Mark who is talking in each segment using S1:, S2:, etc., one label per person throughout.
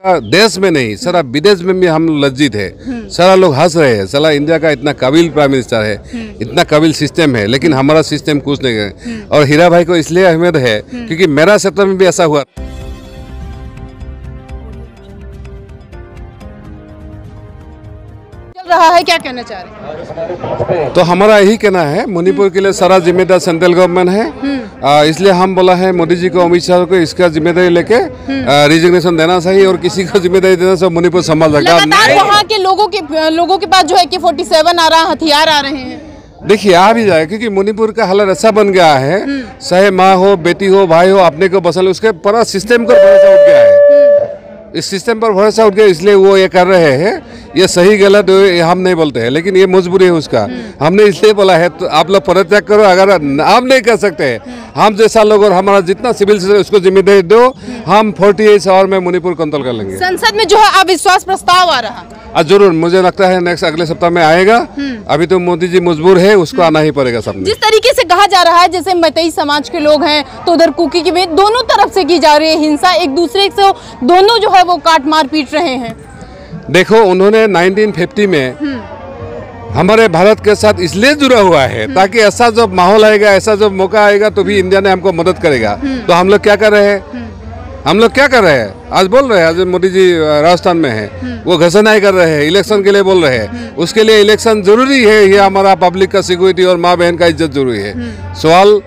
S1: देश में नहीं, सारा विदेश में भी हम लज्जित है। सारा लोग हंस रहे हैं, साला इंडिया का इतना काबिल प्राइम मिनिस्टर है, इतना काबिल सिस्टम है, लेकिन हमारा सिस्टम कुछ नहीं है। और हीरा भाई को इसलिए अहमियत है क्योंकि मेरा सेक्टर में भी ऐसा हुआ।
S2: रहा है, क्या कहना चाह रहे हैं?
S1: तो हमारा यही कहना है, मणिपुर के लिए सारा जिम्मेदार सेंट्रल गवर्नमेंट है। इसलिए हम बोला है मोदी जी को, अमित शाह को इसका जिम्मेदारी लेके रिजिग्नेशन देना चाहिए और किसी को जिम्मेदारी देना सब मणिपुर संभाल सकता है।
S2: लगातार वहाँ के लोगों के पास जो है AK-47 आ रहा, हथियार आ रहे हैं।
S1: देखिए आ भी जाए, क्योंकि मणिपुर का हालत ऐसा बन गया है, चाहे माँ हो, बेटी हो, भाई हो, अपने को बसल, उसके पूरा सिस्टम को भरोसा उठ गया है। इस सिस्टम पर भरोसा उठ गया, इसलिए वो ये कर रहे हैं। ये सही गलत हम नहीं बोलते हैं, लेकिन ये मजबूरी है उसका। हमने इसलिए बोला है तो आप लोग परित्याग करो, अगर आप नहीं कर सकते हम जैसा लोग और हमारा जितना सिविल उसको जिम्मेदारी दो, हम 48 आवर में मणिपुर कंट्रोल कर लेंगे।
S2: संसद में जो है अविश्वास प्रस्ताव आ रहा,
S1: जरूर मुझे लगता है नेक्स्ट अगले सप्ताह में आएगा। अभी तो मोदी जी मजबूर है, उसको आना ही पड़ेगा सब।
S2: जिस तरीके से कहा जा रहा है, जैसे मैतेई समाज के लोग हैं तो उधर कुकी की दोनों तरफ से की जा रही है हिंसा, एक दूसरे से दोनों जो है वो काट मार पीट रहे हैं।
S1: देखो उन्होंने 1950 में हमारे भारत के साथ इसलिए जुड़ा हुआ है ताकि ऐसा जब माहौल आएगा, ऐसा जब मौका आएगा तो भी इंडिया ने हमको मदद करेगा। तो हम लोग क्या कर रहे हैं? आज बोल रहे हैं, आज मोदी जी राजस्थान में है, वो घोषणा कर रहे हैं, इलेक्शन के लिए बोल रहे हैं। उसके लिए इलेक्शन जरूरी है, ये हमारा पब्लिक का सिक्योरिटी और माँ बहन का इज्जत जरूरी है। सवाल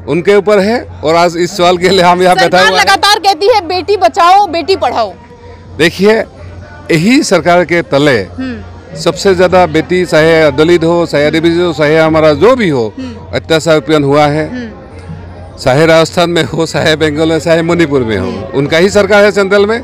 S1: उनके ऊपर है और आज इस सवाल के लिए हम यहाँ बैठा हुआ है।
S2: लगातार कहती है बेटी बचाओ बेटी पढ़ाओ।
S1: देखिए यही सरकार के तले सबसे ज्यादा बेटी, चाहे दलित हो, चाहे आदिवासी हो, चाहे हमारा जो भी हो, अत्याचार उत्पन्न हुआ है। चाहे राजस्थान में हो, चाहे बंगाल में, चाहे मणिपुर में हो, उनका ही सरकार है सेंट्रल में,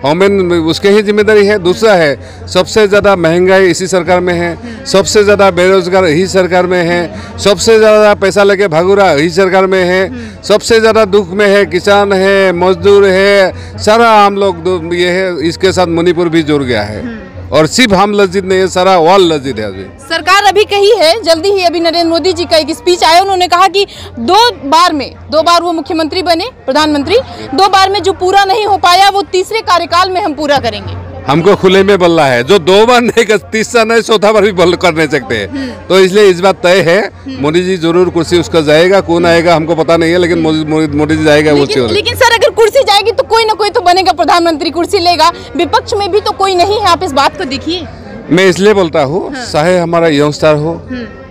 S1: होमैन उसके ही जिम्मेदारी है। दूसरा है, सबसे ज़्यादा महंगाई इसी सरकार में है, सबसे ज़्यादा बेरोजगार यही सरकार में है, सबसे ज़्यादा पैसा लेके भागुरा यही सरकार में है, सबसे ज़्यादा दुख में है किसान है, मजदूर है, सारा हम लोग ये है। इसके साथ मणिपुर भी जुड़ गया है और सिर्फ हम लज्जित नहीं है, सारा वर्ल्ड लज्जित है। अभी
S2: सरकार अभी कही है, जल्दी ही अभी नरेंद्र मोदी जी का एक स्पीच आया, उन्होंने कहा कि दो बार वो मुख्यमंत्री बने, प्रधानमंत्री, 2 बार में जो पूरा नहीं हो पाया वो तीसरे कार्यकाल में हम पूरा करेंगे।
S1: हमको खुले में बोलना है, जो 2 बार नहीं कर, तीसरा नहीं, चौथा बार भी कर नहीं सकते। तो इसलिए इस बात तय है, मोदी जी जरूर कुर्सी उसका जाएगा। कौन आएगा हमको पता नहीं है, लेकिन मोदी जी जाएगा।
S2: लेकिन सर अगर कुर्सी जाएगी तो कोई ना कोई तो बनेगा, प्रधानमंत्री कुर्सी लेगा। विपक्ष में भी तो कोई नहीं है, आप इस बात को देखिए।
S1: मैं इसलिए बोलता हूँ, चाहे हमारा यंगस्टर हो,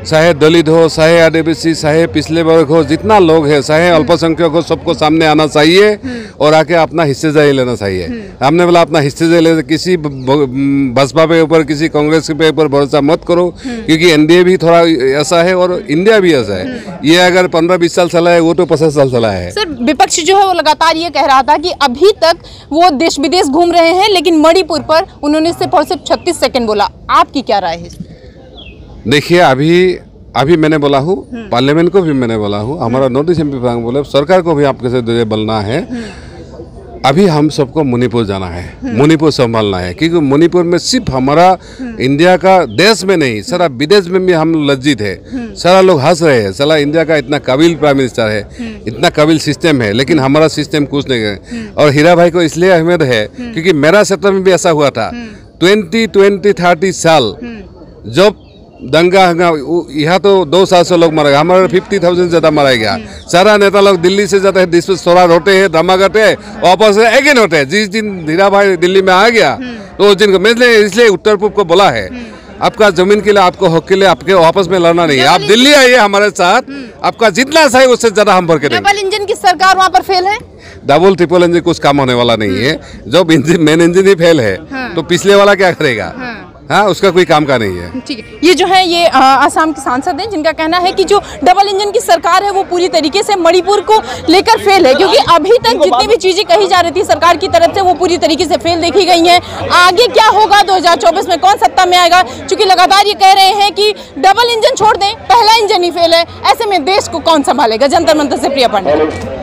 S1: चाहे दलित हो, चाहे आदिवासी, चाहे पिछले वर्ग हो, जितना लोग है, चाहे अल्पसंख्यक हो, सबको सामने आना चाहिए और आके अपना हिस्सेदारी लेना चाहिए। हमने बोला अपना हिस्सेदारी ले, किसी भाजपा पे ऊपर, किसी कांग्रेस पे ऊपर भरोसा मत करो, क्योंकि एनडीए भी थोड़ा ऐसा है और इंडिया भी ऐसा है। ये अगर 15-20 साल चला है, वो तो 50 साल चला है।
S2: सर विपक्ष जो है वो लगातार ये कह रहा था कि अभी तक वो देश विदेश घूम रहे हैं, लेकिन मणिपुर पर उन्होंने सिर्फ और सिर्फ 36 सेकंड बोला। आपकी क्या राय है?
S1: देखिए अभी मैंने बोला हूँ, पार्लियामेंट को भी मैंने बोला हूँ, हमारा नॉर्थ ईस्ट MP बोले, सरकार को भी आपके से बोलना है। अभी हम सबको मणिपुर जाना है, मणिपुर संभालना है, क्योंकि मणिपुर में सिर्फ हमारा इंडिया का, देश में नहीं, सारा विदेश में भी हम लज्जित है। सारा लोग हंस रहे हैं, साला इंडिया का इतना काबिल प्राइम मिनिस्टर है, इतना काबिल सिस्टम है, लेकिन हमारा सिस्टम कुछ नहीं है। और हीरा भाई को इसलिए अहमियत है क्योंकि मेरा सेक्टर में भी ऐसा हुआ था। 20-30 साल जब दंगा यहाँ तो 2 साल से लोग मर गए, हमारे 50,000 ज्यादा मारा गया। सारा नेता लोग दिल्ली से जाते हैं, दिसपुर होते हैं, धमाकते हैं, वापस अगेन होते हैं। जिस दिन हीरा भाई दिल्ली में आ गया तो उस दिन को मैं इसलिए उत्तर पूर्व को बोला है, आपका जमीन के लिए, आपको हक के लिए आपके वापस में लड़ना नहीं है। आप दिल्ली आइए हमारे साथ, आपका जितना चाहिए उससे ज्यादा हम भर के देंगे।
S2: डबल इंजन की सरकार वहाँ पर फेल है,
S1: डबल ट्रिपल इंजन कुछ काम होने वाला नहीं है। जब इंजन मेन इंजन ही फेल है तो पिछले वाला क्या करेगा? हाँ, उसका कोई काम का नहीं है।
S2: ठीक है, ये जो है ये आसाम के सांसद हैं, जिनका कहना है कि जो डबल इंजन की सरकार है वो पूरी तरीके से मणिपुर को लेकर फेल है, क्योंकि अभी तक जितनी भी चीजें कही जा रही थी सरकार की तरफ से वो पूरी तरीके से फेल देखी गई हैं। आगे क्या होगा 2024 में, कौन सत्ता में आएगा, क्योंकि लगातार ये कह रहे हैं कि डबल इंजन छोड़ दें, पहला इंजन ही फेल है, ऐसे में देश को कौन संभालेगा। जंतर मंतर से प्रिया पांडे।